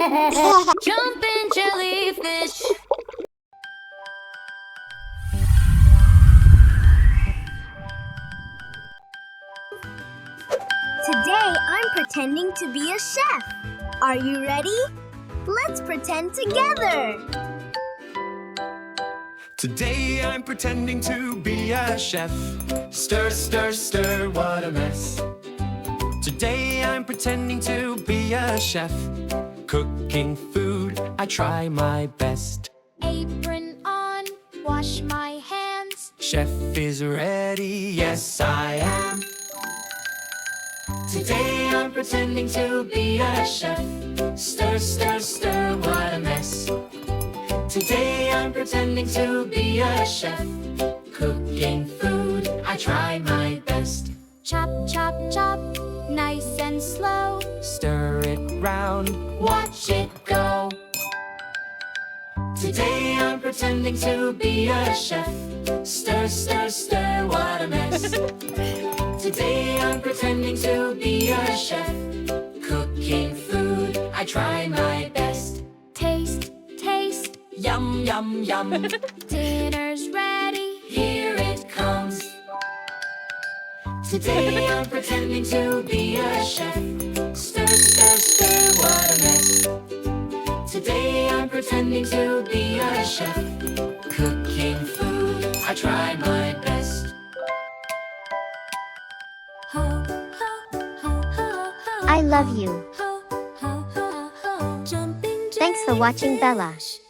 Jumping jellyfish. Today I'm pretending to be a chef. Are you ready? Let's pretend together. Today I'm pretending to be a chef. Stir, stir, stir, what a mess. Today I'm pretending to be a chef. Cooking food, I try my best. Apron on, wash my hands. Chef is ready, yes I am. Today I'm pretending to be a chef. Stir, stir, stir, what a mess. Today I'm pretending to be a chef. Cooking food, I try my best. Chop, chop, chop, nice and slow. Stir it round, watch it go. Today I'm pretending to be a chef. Stir, stir, stir, what a mess. Today I'm pretending to be a chef. Cooking food, I try my best. Taste, taste, Yum, yum, yum. dinner's ready. Here it comes. Today I'm pretending to be a chef. Stir, stir, stir, what a mess. Today I'm pretending to be a chef. Cooking food, I try my best. Ho, ho, ho, ho, ho. I love you. Ho, ho, ho, ho. Jumping Thanks for watching, Bella. jellyfish.